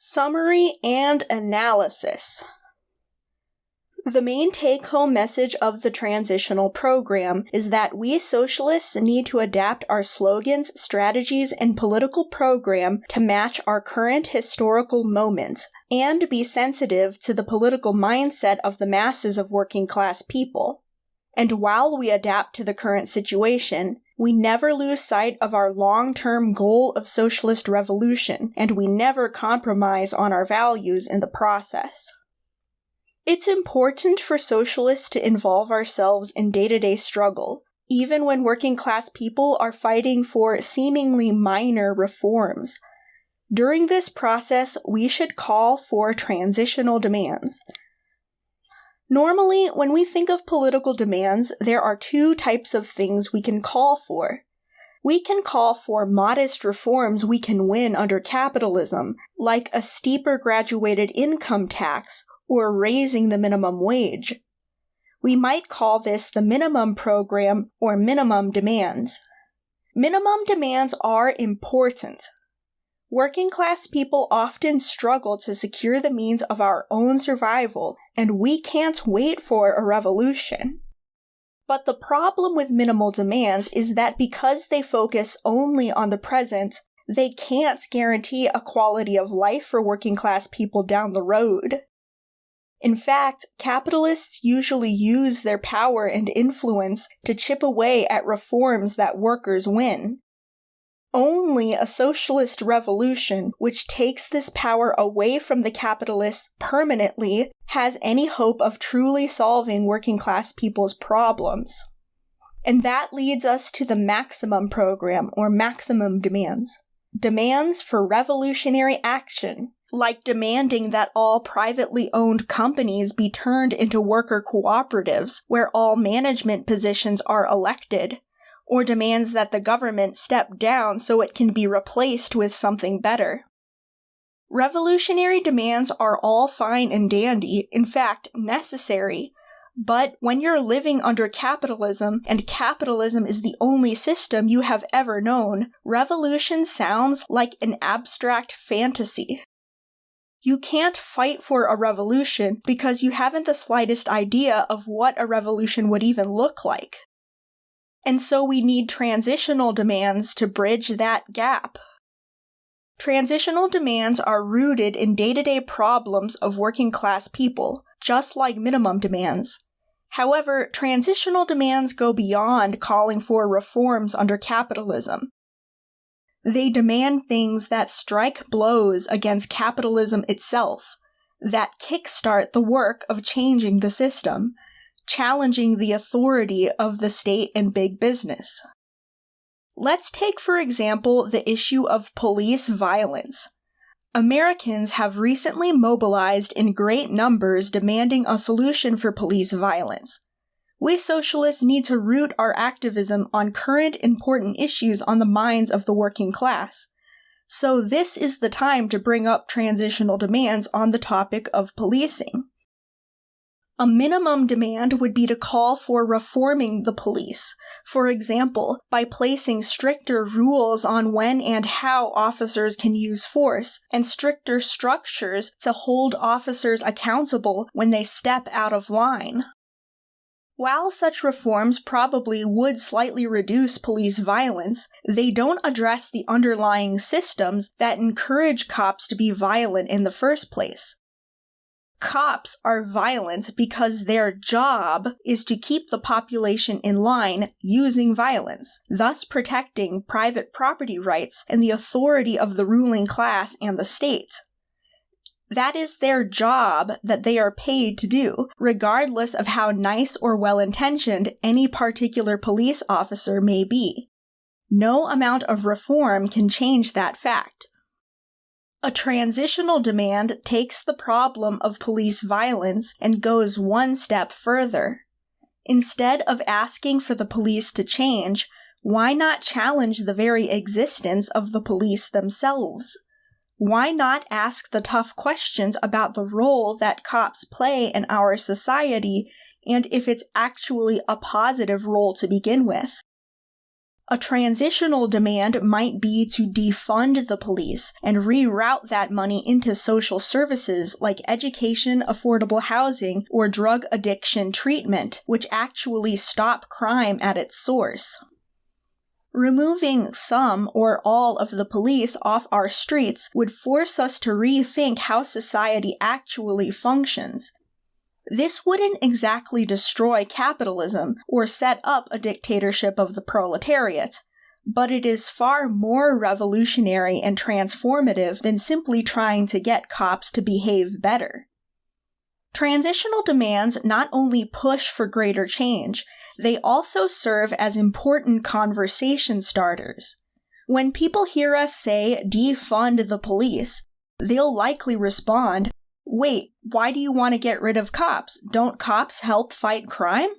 Summary and analysis. The main take-home message of the Transitional Program is that we socialists need to adapt our slogans, strategies, and political program to match our current historical moment, and be sensitive to the political mindset of the masses of working-class people. And while we adapt to the current situation, we never lose sight of our long-term goal of socialist revolution, and we never compromise on our values in the process. It's important for socialists to involve ourselves in day-to-day struggle, even when working-class people are fighting for seemingly minor reforms. During this process, we should call for transitional demands. Normally, when we think of political demands, there are two types of things we can call for. We can call for modest reforms we can win under capitalism, like a steeper graduated income tax or raising the minimum wage. We might call this the minimum program or minimum demands. Minimum demands are important. Working-class people often struggle to secure the means of our own survival, and we can't wait for a revolution. But the problem with minimal demands is that because they focus only on the present, they can't guarantee a quality of life for working-class people down the road. In fact, capitalists usually use their power and influence to chip away at reforms that workers win. Only a socialist revolution, which takes this power away from the capitalists permanently, has any hope of truly solving working-class people's problems. And that leads us to the maximum program, or maximum demands. Demands for revolutionary action, like demanding that all privately owned companies be turned into worker cooperatives, where all management positions are elected, or demands that the government step down so it can be replaced with something better. Revolutionary demands are all fine and dandy, in fact, necessary, but when you're living under capitalism, and capitalism is the only system you have ever known, revolution sounds like an abstract fantasy. You can't fight for a revolution because you haven't the slightest idea of what a revolution would even look like. And so we need transitional demands to bridge that gap. Transitional demands are rooted in day-to-day problems of working-class people, just like minimum demands. However, transitional demands go beyond calling for reforms under capitalism. They demand things that strike blows against capitalism itself, that kickstart the work of changing the system, challenging the authority of the state and big business. Let's take, for example, the issue of police violence. Americans have recently mobilized in great numbers demanding a solution for police violence. We socialists need to root our activism on current important issues on the minds of the working class. So this is the time to bring up transitional demands on the topic of policing. A minimum demand would be to call for reforming the police, for example, by placing stricter rules on when and how officers can use force, and stricter structures to hold officers accountable when they step out of line. While such reforms probably would slightly reduce police violence, they don't address the underlying systems that encourage cops to be violent in the first place. Cops are violent because their job is to keep the population in line using violence, thus protecting private property rights and the authority of the ruling class and the state. That is their job that they are paid to do, regardless of how nice or well-intentioned any particular police officer may be. No amount of reform can change that fact. A transitional demand takes the problem of police violence and goes one step further. Instead of asking for the police to change, why not challenge the very existence of the police themselves? Why not ask the tough questions about the role that cops play in our society and if it's actually a positive role to begin with? A transitional demand might be to defund the police and reroute that money into social services like education, affordable housing, or drug addiction treatment, which actually stop crime at its source. Removing some or all of the police off our streets would force us to rethink how society actually functions. This wouldn't exactly destroy capitalism or set up a dictatorship of the proletariat, but it is far more revolutionary and transformative than simply trying to get cops to behave better. Transitional demands not only push for greater change, they also serve as important conversation starters. When people hear us say, defund the police, they'll likely respond, wait, why do you want to get rid of cops? Don't cops help fight crime?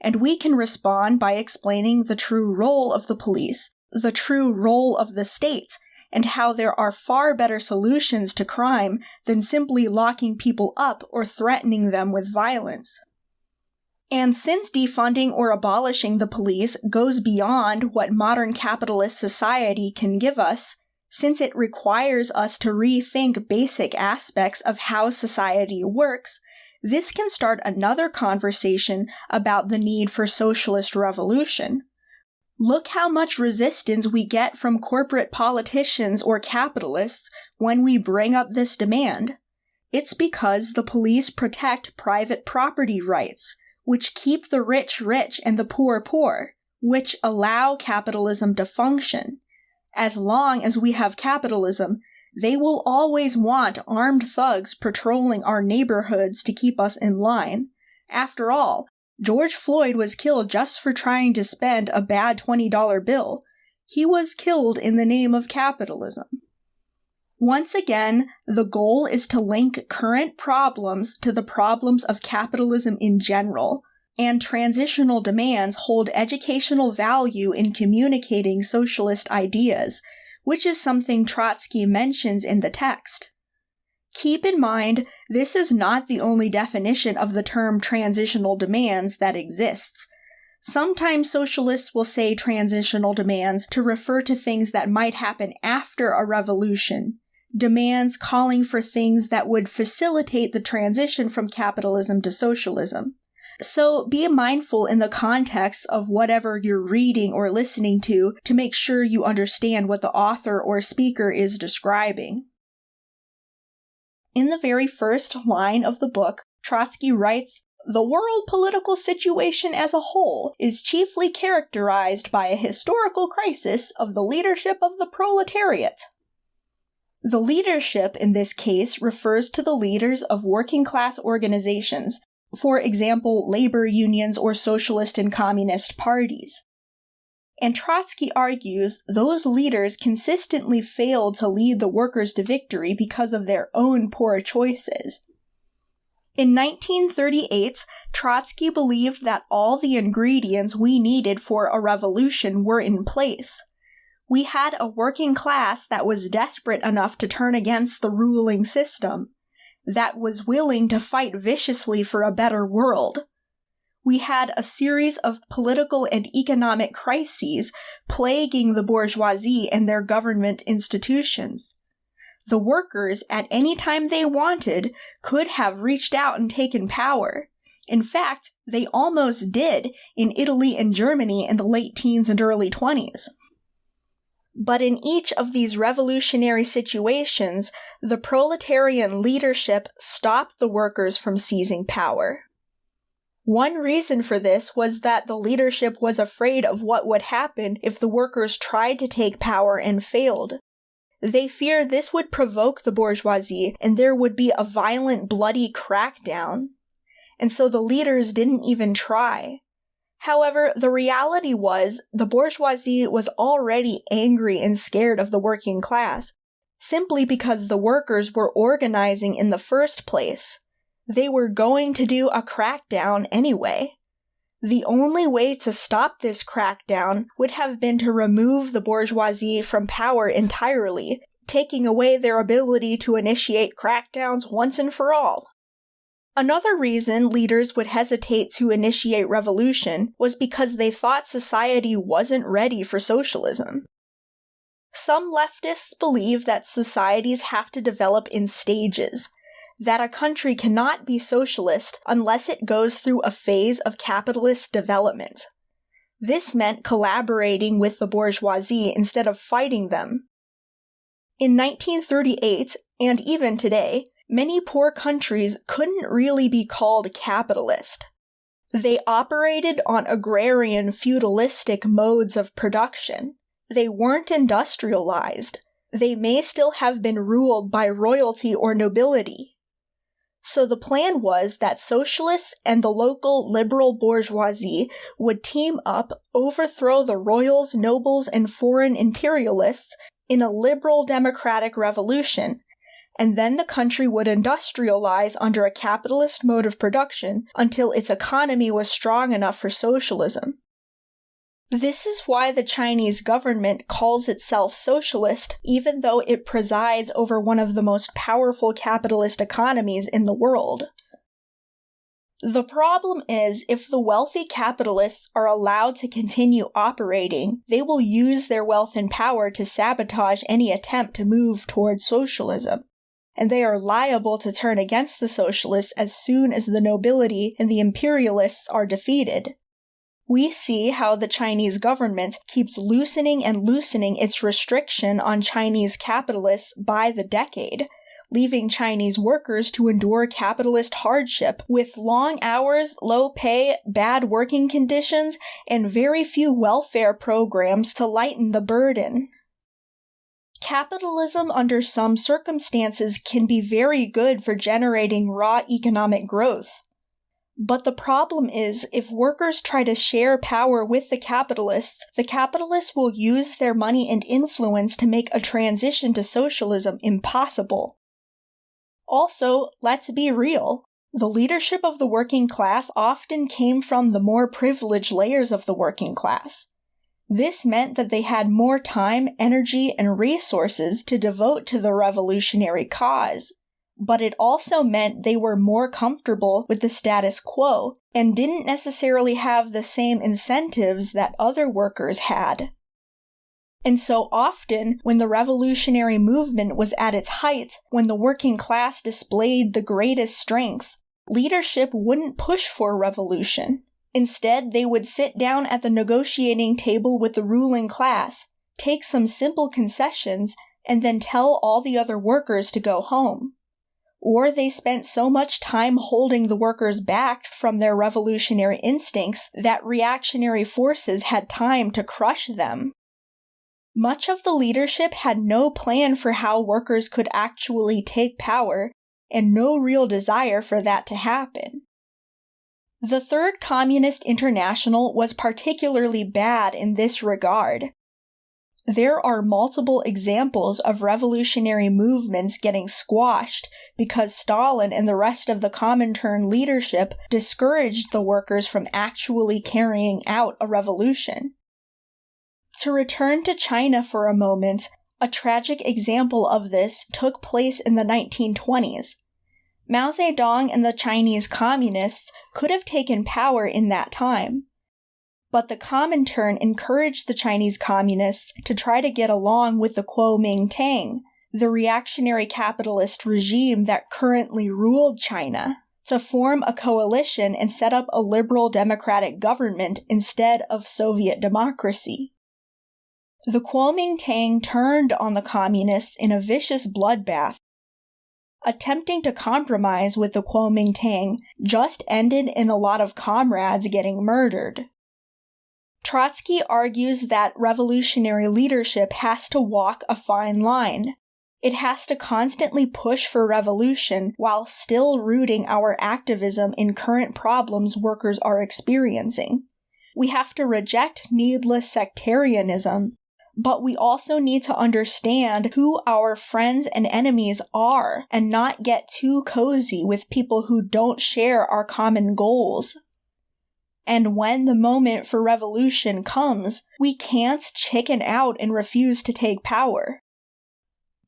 And we can respond by explaining the true role of the police, the true role of the state, and how there are far better solutions to crime than simply locking people up or threatening them with violence. And since defunding or abolishing the police goes beyond what modern capitalist society can give us, since it requires us to rethink basic aspects of how society works, this can start another conversation about the need for socialist revolution. Look how much resistance we get from corporate politicians or capitalists when we bring up this demand. It's because the police protect private property rights, which keep the rich rich and the poor poor, which allow capitalism to function. As long as we have capitalism, they will always want armed thugs patrolling our neighborhoods to keep us in line. After all, George Floyd was killed just for trying to spend a bad $20 bill. He was killed in the name of capitalism. Once again, the goal is to link current problems to the problems of capitalism in general, and transitional demands hold educational value in communicating socialist ideas, which is something Trotsky mentions in the text. Keep in mind, this is not the only definition of the term transitional demands that exists. Sometimes socialists will say transitional demands to refer to things that might happen after a revolution, demands calling for things that would facilitate the transition from capitalism to socialism. So be mindful in the context of whatever you're reading or listening to make sure you understand what the author or speaker is describing. In the very first line of the book, Trotsky writes, "The world political situation as a whole is chiefly characterized by a historical crisis of the leadership of the proletariat." The leadership in this case refers to the leaders of working class organizations, for example, labor unions or socialist and communist parties. And Trotsky argues those leaders consistently failed to lead the workers to victory because of their own poor choices. In 1938, Trotsky believed that all the ingredients we needed for a revolution were in place. We had a working class that was desperate enough to turn against the ruling system, that was willing to fight viciously for a better world. We had a series of political and economic crises plaguing the bourgeoisie and their government institutions. The workers, at any time they wanted, could have reached out and taken power. In fact, they almost did in Italy and Germany in the late teens and early 20s. But in each of these revolutionary situations, the proletarian leadership stopped the workers from seizing power. One reason for this was that the leadership was afraid of what would happen if the workers tried to take power and failed. They feared this would provoke the bourgeoisie and there would be a violent, bloody crackdown. And so the leaders didn't even try. However, the reality was the bourgeoisie was already angry and scared of the working class, simply because the workers were organizing in the first place. They were going to do a crackdown anyway. The only way to stop this crackdown would have been to remove the bourgeoisie from power entirely, taking away their ability to initiate crackdowns once and for all. Another reason leaders would hesitate to initiate revolution was because they thought society wasn't ready for socialism. Some leftists believe that societies have to develop in stages, that a country cannot be socialist unless it goes through a phase of capitalist development. This meant collaborating with the bourgeoisie instead of fighting them. In 1938, and even today, many poor countries couldn't really be called capitalist. They operated on agrarian feudalistic modes of production. They weren't industrialized. They may still have been ruled by royalty or nobility. So the plan was that socialists and the local liberal bourgeoisie would team up, overthrow the royals, nobles, and foreign imperialists in a liberal democratic revolution, and then the country would industrialize under a capitalist mode of production until its economy was strong enough for socialism. This is why the Chinese government calls itself socialist, even though it presides over one of the most powerful capitalist economies in the world. The problem is, if the wealthy capitalists are allowed to continue operating, they will use their wealth and power to sabotage any attempt to move towards socialism, and they are liable to turn against the socialists as soon as the nobility and the imperialists are defeated. We see how the Chinese government keeps loosening and loosening its restriction on Chinese capitalists by the decade, leaving Chinese workers to endure capitalist hardship with long hours, low pay, bad working conditions, and very few welfare programs to lighten the burden. Capitalism under some circumstances can be very good for generating raw economic growth. But the problem is, if workers try to share power with the capitalists will use their money and influence to make a transition to socialism impossible. Also, let's be real, the leadership of the working class often came from the more privileged layers of the working class. This meant that they had more time, energy, and resources to devote to the revolutionary cause. But it also meant they were more comfortable with the status quo and didn't necessarily have the same incentives that other workers had. And so often, when the revolutionary movement was at its height, when the working class displayed the greatest strength, leadership wouldn't push for revolution. Instead, they would sit down at the negotiating table with the ruling class, take some simple concessions, and then tell all the other workers to go home. Or they spent so much time holding the workers back from their revolutionary instincts that reactionary forces had time to crush them. Much of the leadership had no plan for how workers could actually take power, and no real desire for that to happen. The Third Communist International was particularly bad in this regard. There are multiple examples of revolutionary movements getting squashed because Stalin and the rest of the Comintern leadership discouraged the workers from actually carrying out a revolution. To return to China for a moment, a tragic example of this took place in the 1920s. Mao Zedong and the Chinese Communists could have taken power in that time. But the Comintern encouraged the Chinese Communists to try to get along with the Kuomintang, the reactionary capitalist regime that currently ruled China, to form a coalition and set up a liberal democratic government instead of Soviet democracy. The Kuomintang turned on the Communists in a vicious bloodbath. Attempting to compromise with the Kuomintang just ended in a lot of comrades getting murdered. Trotsky argues that revolutionary leadership has to walk a fine line. It has to constantly push for revolution while still rooting our activism in current problems workers are experiencing. We have to reject needless sectarianism, but we also need to understand who our friends and enemies are and not get too cozy with people who don't share our common goals. And when the moment for revolution comes, we can't chicken out and refuse to take power.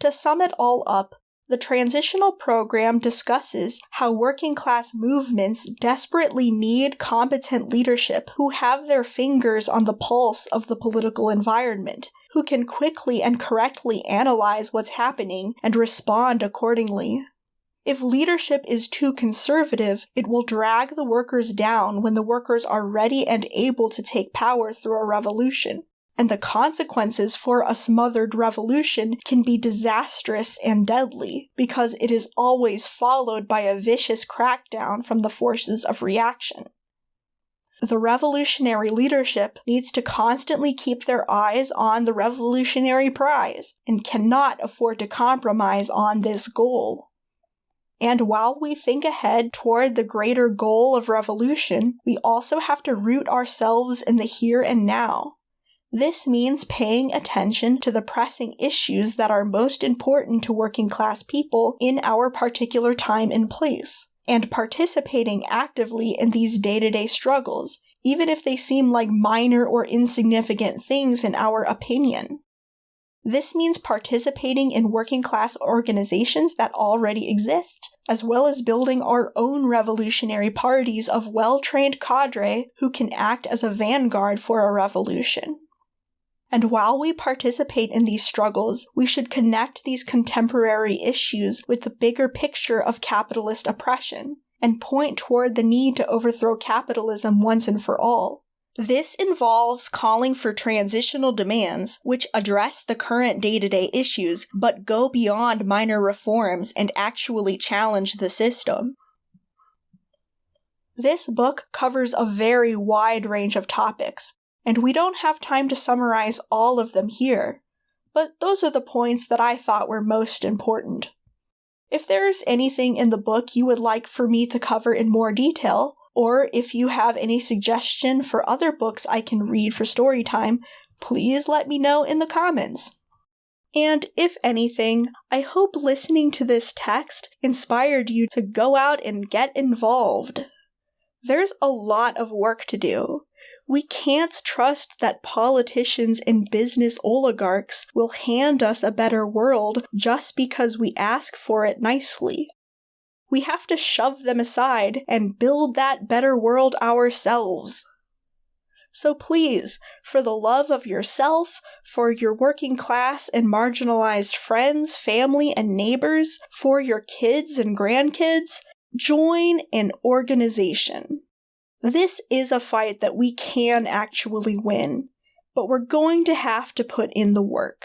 To sum it all up, The Transitional Program discusses how working-class movements desperately need competent leadership who have their fingers on the pulse of the political environment, who can quickly and correctly analyze what's happening and respond accordingly. If leadership is too conservative, it will drag the workers down when the workers are ready and able to take power through a revolution. And the consequences for a smothered revolution can be disastrous and deadly, because it is always followed by a vicious crackdown from the forces of reaction. The revolutionary leadership needs to constantly keep their eyes on the revolutionary prize, and cannot afford to compromise on this goal. And while we think ahead toward the greater goal of revolution, we also have to root ourselves in the here and now. This means paying attention to the pressing issues that are most important to working-class people in our particular time and place, and participating actively in these day-to-day struggles, even if they seem like minor or insignificant things in our opinion. This means participating in working-class organizations that already exist, as well as building our own revolutionary parties of well-trained cadre who can act as a vanguard for a revolution. And while we participate in these struggles, we should connect these contemporary issues with the bigger picture of capitalist oppression, and point toward the need to overthrow capitalism once and for all. This involves calling for transitional demands, which address the current day-to-day issues, but go beyond minor reforms and actually challenge the system. This book covers a very wide range of topics, and we don't have time to summarize all of them here, but those are the points that I thought were most important. If there's anything in the book you would like for me to cover in more detail, or if you have any suggestion for other books I can read for story time, please let me know in the comments. And if anything, I hope listening to this text inspired you to go out and get involved. There's a lot of work to do. We can't trust that politicians and business oligarchs will hand us a better world just because we ask for it nicely. We have to shove them aside and build that better world ourselves. So please, for the love of yourself, for your working class and marginalized friends, family, and neighbors, for your kids and grandkids, join an organization. This is a fight that we can actually win, but we're going to have to put in the work.